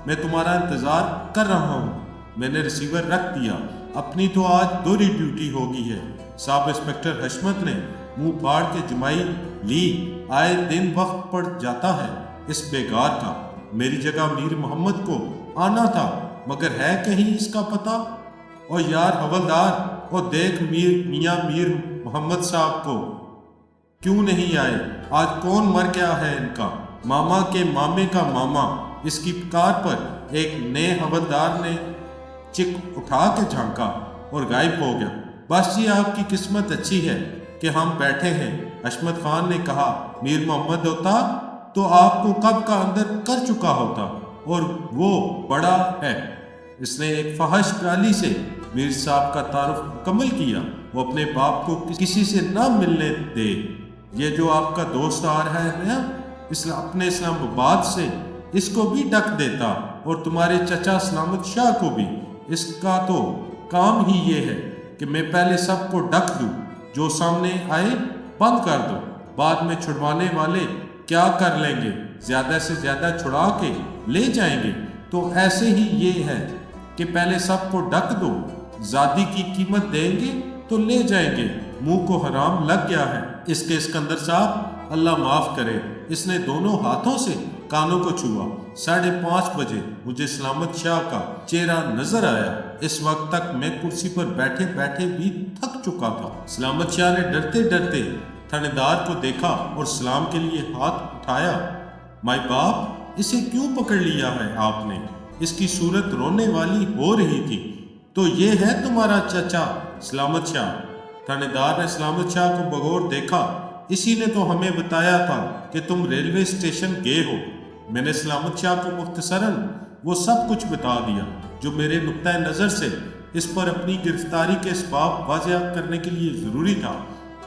میں تمہارا انتظار کر رہا ہوں۔ میں نے ریسیور رکھ دیا۔ اپنی تو آج دوہری ڈیوٹی ہوگی ہے۔ سب انسپکٹر حشمت نے منہ پھاڑ کے جمائی لی۔ آئے دن وقت پڑ جاتا ہے اس بیگار کا۔ میری جگہ میر محمد کو آنا تھا، مگر ہے کہیں اس کا پتہ؟ اور یار حوالدار، اور دیکھ میاں میر محمد صاحب کو کیوں نہیں آئے؟ آج کون مر گیا ہے ان کا؟ ماما کے مامے کا ماما۔ اس کی پکار پر ایک نئے حوالدار نے چک اٹھا کے جھانکا اور غائب ہو گیا۔ بس جی آپ کی قسمت اچھی ہے کہ ہم بیٹھے ہیں۔ حشمت خان نے کہا، میر محمد ہوتا تو آپ کو کب کا اندر کر چکا ہوتا، اور وہ بڑا ہے۔ اس نے ایک فحش گالی سے میر صاحب کا تعارف مکمل کیا۔ وہ اپنے باپ کو کسی سے نہ ملنے دے۔ یہ جو آپ کا دوست آ رہا ہے نا اپنے اسلام آباد سے، اس کو بھی ڈک دیتا، اور تمہارے چچا سلامت شاہ کو بھی۔ اس کا تو کام ہی یہ ہے کہ میں پہلے سب کو ڈک دوں، جو سامنے آئے بند کر دو، بعد میں چھڑوانے والے کیا کر لیں گے؟ زیادہ سے زیادہ چھڑا کے لے جائیں گے۔ تو ایسے ہی یہ ہے کہ پہلے سب کو ڈک دو، زادی کی قیمت دیں گے تو لے جائیں گے۔ منہ کو حرام لگ گیا ہے اس کے اسکندر صاحب، اللہ معاف کرے۔ اس نے دونوں ہاتھوں سے کانوں کو چھوا۔ 5:30 بجے مجھے سلامت شاہ کا چہرہ نظر آیا۔ اس وقت تک میں کرسی پر بیٹھے بیٹھے بھی تھک چکا تھا۔ سلامت شاہ نے ڈرتے ڈرتے تھانے دار کو دیکھا اور سلام کے لیے ہاتھ اٹھایا۔ مائی باپ، اسے کیوں پکڑ لیا ہے آپ نے؟ اس کی صورت رونے والی ہو رہی تھی۔ تو یہ ہے تمہارا چچا سلامت شاہ؟ تھانے دار نے سلامت شاہ کو بغور دیکھا۔ اسی نے تو ہمیں بتایا تھا کہ تم ریلوے اسٹیشن گئے ہو۔ میں نے سلامت شاہ کو مختصراً وہ سب کچھ بتا دیا جو میرے نقطۂ نظر سے اس پر اپنی گرفتاری کے اسباب واضح کرنے کے لیے ضروری تھا۔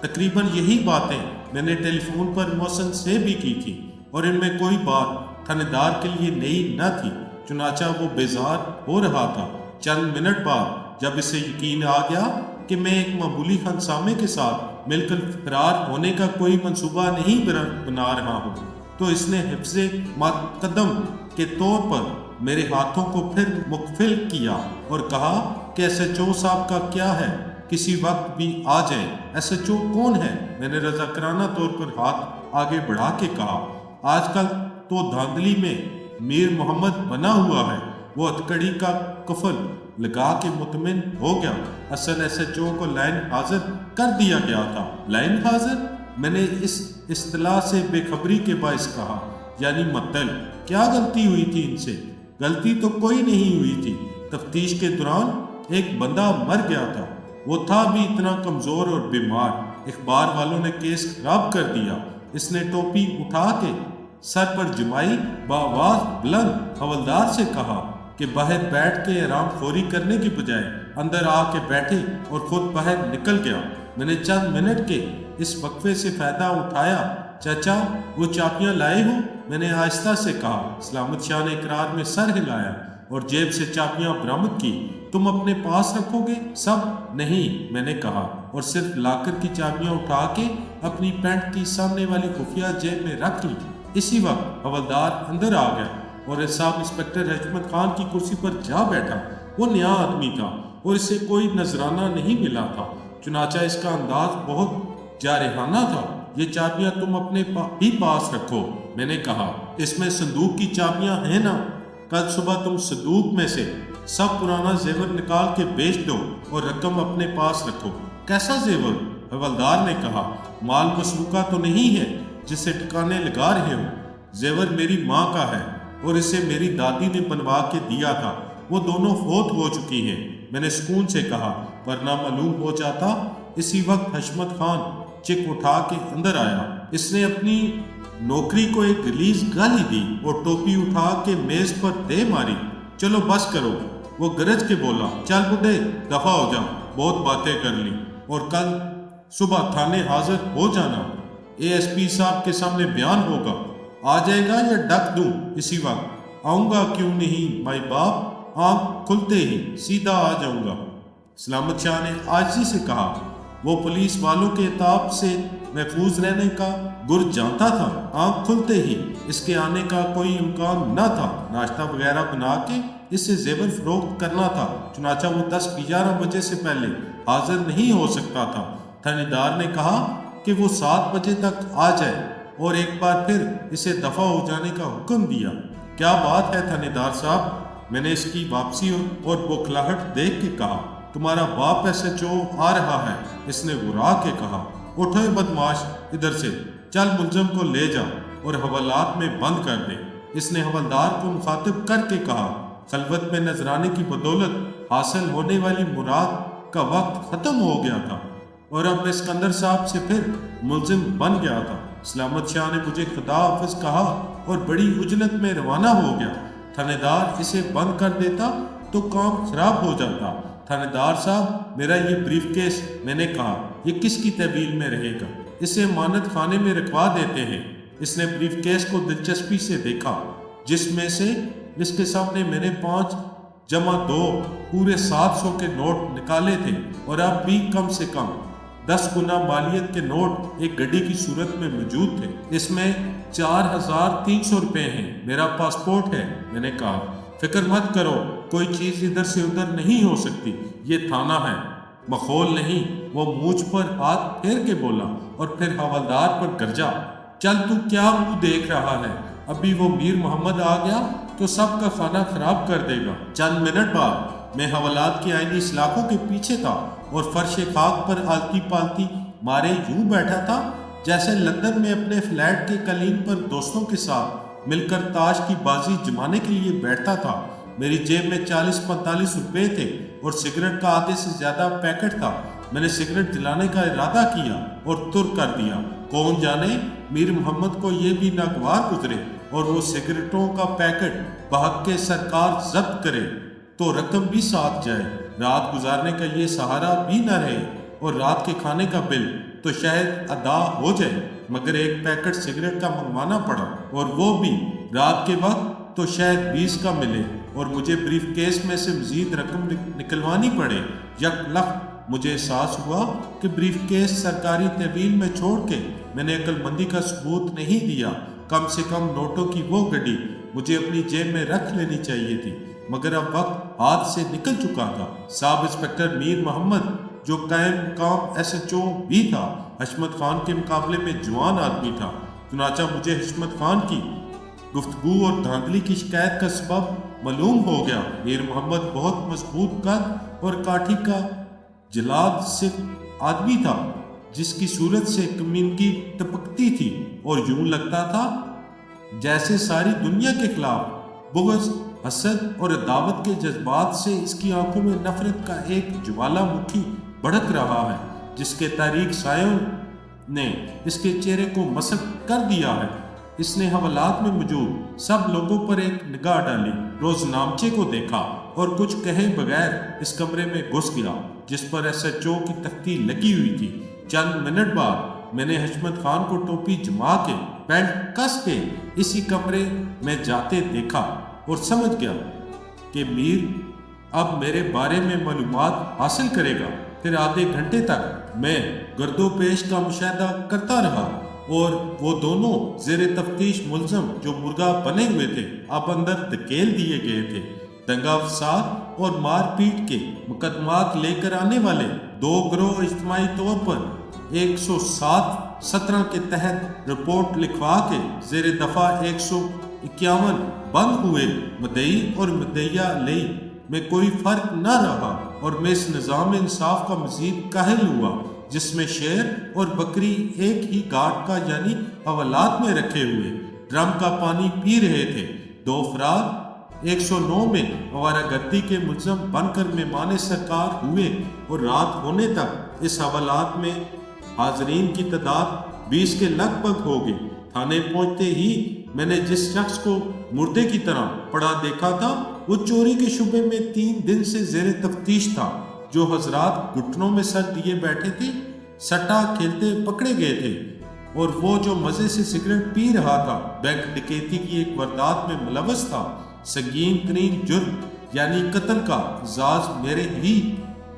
تقریباً یہی باتیں میں نے ٹیلی فون پر محسن سے بھی کی تھی، اور ان میں کوئی بات تھانے دار کے لیے نئی نہ تھی۔ چنانچہ وہ بیزار ہو رہا تھا۔ چند منٹ بعد جب اسے یقین آ گیا کہ میں ایک معمولی ہنگامے کے ساتھ مل کر فرار ہونے کا کوئی منصوبہ نہیں بنا رہا ہوں، تو اس نے حفظ مقدم کے طور پر میرے ہاتھوں کو پھر مقفل کیا اور کہا کہ ایس ایچ او صاحب کا کیا ہے، کسی وقت بھی آ جائے۔ ایس ایچ او کون ہے؟ میں نے رضاکارانہ طور پر ہاتھ آگے بڑھا کے کہا۔ آج کل تو دھاندلی میں میر محمد بنا ہوا ہے۔ وہ ہتھکڑی کا کفل لگا کے مطمئن ہو گیا۔ اصل ایس ایچ او کو لائن حاضر کر دیا گیا تھا۔ لائن حاضر؟ میں نے اس اصطلاح سے بے خبری کے باعث کہا، یعنی معطل۔ کیا غلطی ہوئی تھی ان سے؟ غلطی تو کوئی نہیں ہوئی تھی۔ تفتیش کے دوران ایک بندہ مر گیا تھا، وہ تھا بھی اتنا کمزور اور بیمار، اخبار والوں نے کیس خراب کر دیا۔ اس نے ٹوپی اٹھا کے سر پر جمائی، بآواز بلند حوالدار سے کہا کہ باہر بیٹھ کے آرام خوری کرنے کی بجائے اندر آ کے بیٹھے، اور خود باہر نکل گیا۔ میں نے چند منٹ کے اس وقفے سے فائدہ اٹھایا۔ چچا، وہ چابیاں لائے ہو؟ میں نے آہستہ سے کہا۔ سلامت شاہ نے اقرار میں سر ہلایا اور جیب سے چابیاں برآمد کی۔ تم اپنے پاس رکھو گے سب؟ نہیں، میں نے کہا، اور صرف لاکر کی چابیاں اٹھا کے اپنی پینٹ کی سامنے والی خفیہ جیب میں رکھ لی۔ اسی وقت حوالدار اندر آ گیا اور صاحب انسپکٹر حشمت خان کی کرسی پر جا بیٹھا۔ وہ نیا آدمی تھا اور اسے کوئی نذرانہ نہیں ملا تھا، چنانچہ اس کا انداز بہت جارحانہ تھا۔ یہ چابیاں تم اپنے ہی پاس رکھو، میں نے کہا۔ اس میں صندوق کی چابیاں ہیں نا؟ کل صبح تم صندوق میں سے سب پرانا زیور نکال کے بیچ دو اور رقم اپنے پاس رکھو۔ کیسا زیور؟ حوالدار نے کہا۔ مال مسروقہ تو نہیں ہے جسے ٹھکانے لگا رہے ہو؟ زیور میری ماں کا ہے اور اسے میری دادی نے بنوا کے دیا تھا، وہ دونوں فوت ہو چکی ہیں، میں نے سکون سے کہا، ورنہ معلوم ہو جاتا۔ اسی وقت حشمت خان چک اٹھا کے اندر آیا۔ اس نے اپنی نوکری کو ایک غلیظ گالی دی اور ٹوپی اٹھا کے میز پر دے ماری۔ چلو بس کرو، وہ گرج کے بولا۔ چل بڈھے، دفع ہو جا، بہت باتیں کر لی، اور کل صبح تھانے حاضر ہو جانا، اے ایس پی صاحب کے سامنے بیان ہوگا۔ آ جائے گا یا ڈک دوں اسی وقت؟ آؤں گا کیوں نہیں مائی باپ، آنکھ کھلتے ہی سیدھا آ جاؤں گا، سلامت شاہ نے عاجزی سے کہا۔ وہ پولیس والوں کے عتاب سے محفوظ رہنے کا گر جانتا تھا۔ آنکھ کھلتے ہی اس کے آنے کا کوئی امکان نہ تھا۔ ناشتہ وغیرہ بنا کے اس سے زیور فروخت کرنا تھا، چنانچہ وہ 10-11 بجے سے پہلے حاضر نہیں ہو سکتا تھا۔ تھانے دار نے کہا کہ وہ 7 بجے تک آ جائے، اور ایک بار پھر اسے دفع ہو جانے کا حکم دیا۔ کیا بات ہے تھانے دار صاحب؟ میں نے اس کی واپسی اور بوکھلاہٹ دیکھ کے کہا۔ تمہارا باپ SHO آ رہا ہے۔ اس نے گھبرا کے کہا، اٹھو اے بدماش، ادھر سے چل ملزم کو لے جا اور حوالات میں بند کر دے۔ اس نے حوالدار کو مخاطب کر کے کہا، خلوت میں نظر آنے کی بدولت حاصل ہونے والی مراد کا وقت ختم ہو گیا تھا اور اب میں اسکندر صاحب سے پھر ملزم بن گیا تھا۔ سلامت شاہ نے مجھے خدا حافظ کہا اور بڑی عجلت میں روانہ ہو گیا۔ تھانے دار اسے بند کر دیتا تو کام خراب ہو جاتا۔ تھانے دار صاحب، میرا یہ بریف کیس، میں نے کہا، یہ کس کی تحویل میں رہے گا؟ اسے امانت خانے میں رکھوا دیتے ہیں۔ اس نے بریف کیس کو دلچسپی سے دیکھا، جس میں سے اس کے سامنے میں نے 5 جمع 2 پورے 700 کے نوٹ نکالے تھے اور اب بھی کم سے کم 10 گنا مالیت کے نوٹ ایک گڈی کی صورت میں موجود تھے۔ اس میں 4300 روپے ہیں، میرا پاسپورٹ ہے۔ میں نے کہا، فکر مت کرو، کوئی چیز ادھر سے ادھر نہیں ہو سکتی، یہ تھانہ ہے، مخول نہیں۔ وہ مونچھ پر ہاتھ پھیر کے بولا اور پھر حوالدار پر گرجا، چل تو کیا منہ دیکھ رہا ہے؟ ابھی وہ میر محمد آ گیا تو سب کا کھانا خراب کر دے گا۔ چند منٹ بعد میں حوالات کی آئینی سلاخوں کے پیچھے تھا اور فرش خاک پر آلتی پالتی مارے یوں بیٹھا تھا جیسے لندن میں اپنے فلیٹ کے قالین پر دوستوں کے ساتھ مل کر تاش کی بازی جمانے کے لیے بیٹھتا تھا۔ میری جیب میں 40-45 روپے تھے اور سگریٹ کا آدھے سے زیادہ پیکٹ تھا۔ میں نے سگریٹ جلانے کا ارادہ کیا اور تر کر دیا۔ کون جانے میر محمد کو یہ بھی ناگوار گزرے اور وہ سگریٹوں کا پیکٹ بہک کے سرکار ضبط کرے تو رقم بھی ساتھ جائے، رات گزارنے کا یہ سہارا بھی نہ رہے اور رات کے کھانے کا بل تو شاید ادا ہو جائے، مگر ایک پیکٹ سگریٹ کا منگوانا پڑا اور وہ بھی رات کے وقت تو شاید 20 کا ملے اور مجھے بریف کیس میں سے مزید رقم نکلوانی پڑے۔ یک لخت مجھے احساس ہوا کہ بریف کیس سرکاری تحویل میں چھوڑ کے میں نے عقل مندی کا ثبوت نہیں دیا۔ کم سے کم نوٹوں کی وہ گڈی مجھے اپنی جیب میں رکھ لینی چاہیے تھی، مگر اب وقت ہاتھ سے نکل چکا تھا۔ صاحب انسپکٹر میر محمد، جو قائم مقام SHO بھی تھا، حشمت خان کے مقابلے میں جوان آدمی تھا۔ چنانچہ مجھے حشمت خان کی گفتگو اور دھاندلی کی شکایت کا سبب معلوم ہو گیا۔ میر محمد بہت مضبوط قد اور کاٹھی کا جلاد صرف آدمی تھا، جس کی صورت سے کمینگی ٹپکتی تھی اور یوں لگتا تھا جیسے ساری دنیا کے خلاف بغض، حسد اور عداوت کے جذبات سے اس کی آنکھوں میں نفرت کا ایک جوالا مکھی بھڑک رہا ہے، جس کے تاریک سایوں نے اس کے چہرے کو مسخ کر دیا ہے۔ اس نے حوالات میں موجود سب لوگوں پر ایک نگاہ ڈالی، روز نامچے کو دیکھا اور کچھ کہے بغیر اس کمرے میں گھس گیا جس پر SHO کی تختی لگی ہوئی تھی۔ چند منٹ بعد میں نے حشمت خان کو ٹوپی جما کے بیلٹ کس کے اسی کمرے میں جاتے دیکھا اور سمجھ گیا کہ میر اب میرے بارے میں معلومات حاصل کرے گا۔ پھر آدھے گھنٹے تک میں گرد و پیش کا مشاہدہ کرتا رہا اور وہ دونوں زیر تفتیش ملزم جو مرغا بنے ہوئے تھے اب اندر دھکیل دیے گئے تھے۔ دنگا فساد اور مار پیٹ کے مقدمات لے کر آنے والے 2 گروہ اجتماعی طور پر 107-17 کے تحت رپورٹ لکھوا کے زیر دفعہ 151 بند ہوئے۔ مدعی اور مدعیہ علیہ میں کوئی فرق نہ رہا اور میں اس نظام انصاف کا مزید قائل ہوا جس میں شیر اور بکری ایک ہی گھاٹ کا یعنی حوالات میں رکھے ہوئے ڈرم کا پانی پی رہے تھے۔ 2 افراد 109 میں آوارہ گردی کے ملزم بن کر مہمان سرکار ہوئے اور رات ہونے تک اس حوالات میں حاضرین کی تعداد 20 کے لگ بھگ ہو گئی۔ تھانے پہنچتے ہی میں نے جس شخص کو مردے کی طرح پڑا دیکھا تھا وہ چوری کے شبے میں 3 دن سے زیر تفتیش تھا۔ جو حضرات گھٹنوں میں سر دیے بیٹھے تھے سٹا کھیلتے پکڑے گئے تھے اور وہ جو مزے سے سگریٹ پی رہا تھا بینک ڈکیتی کی ایک واردات میں ملوث تھا۔ سنگین ترین جرم یعنی قتل کا اعزاز میرے ہی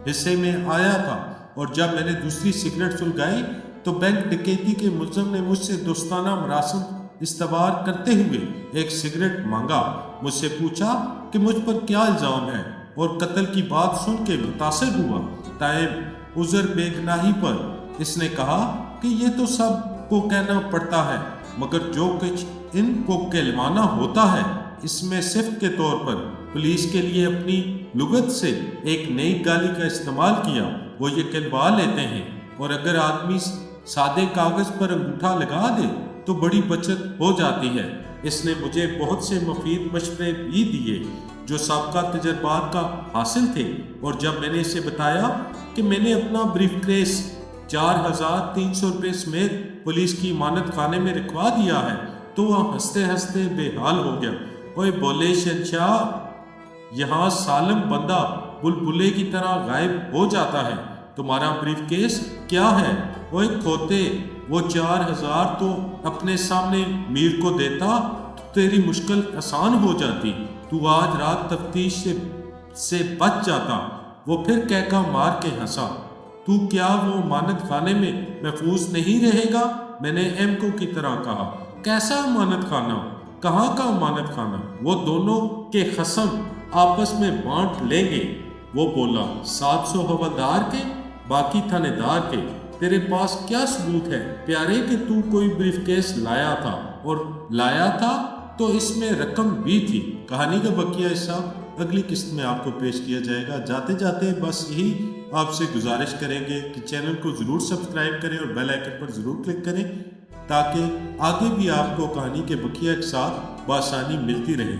حصے میں آیا تھا اور جب میں نے دوسری سگریٹ سلگائی تو بینک ڈکیتی کے ملزم نے مجھ سے دوستانہ مراسم استوار کرتے ہوئے ایک سگریٹ مانگا۔ مجھ سے پوچھا کہ مجھ پر کیا الزام ہے اور قتل کی بات سن کے متاثر ہوا۔ تائب عذر بے گناہی پر اس نے کہا کہ یہ تو سب کو کہنا پڑتا ہے، مگر جو کچھ ان کو کہلوانا ہوتا ہے اس میں صفت کے طور پر پولیس کے لیے اپنی لغت سے ایک نئی گالی کا استعمال کیا، وہ یہ کہلوا لیتے ہیں، اور اگر آدمی سادے کاغذ پر انگوٹھا لگا دے تو بڑی بچت ہو جاتی ہے۔ اس نے مجھے بہت سے مفید مشورے بھی دیے جو سابقہ تجربات کا حاصل تھے، اور جب میں نے اسے بتایا کہ میں نے اپنا بریف کیس 4300 روپے سمیت پولیس کی امانت خانے میں رکھوا دیا ہے تو وہ ہنستے ہنستے بے حال ہو گیا۔ اوئے بولے شہنشاہ، یہاں سالم بندہ بلبلے کی طرح غائب ہو جاتا ہے، تمہارا بریف کیس کیا ہے؟ اوئے کھوتے، وہ 4000 تو اپنے سامنے میر کو دیتا تو تیری مشکل آسان ہو جاتی، تو آج رات تفتیش سے بچ جاتا۔ وہ پھر کہکا مار کے ہنسا۔ تو کیا وہ امانت خانے میں محفوظ نہیں رہے گا؟ میں نے ایم کو کی طرح کہا۔ کیسا امانت خانہ؟ کہاں کا امانت خانہ؟ وہ دونوں کے خصم آپس میں بانٹ لیں گے۔ وہ بولا، 700 حوالدار کے، باقی تھانے دار کے۔ تیرے پاس کیا ثبوت ہے پیارے کہ تو کوئی بریف کیس لایا تھا؟ اور لایا تھا تو اس میں رقم بھی تھی۔ کہانی کا بقیہ حصہ اگلی قسط میں آپ کو پیش کیا جائے گا۔ جاتے جاتے بس یہی آپ سے گزارش کریں گے کہ چینل کو ضرور سبسکرائب کریں اور بیل آئیکن پر ضرور کلک کریں تاکہ آگے بھی آپ کو کہانی کے بقیہ کے ساتھ بآسانی ملتی رہے۔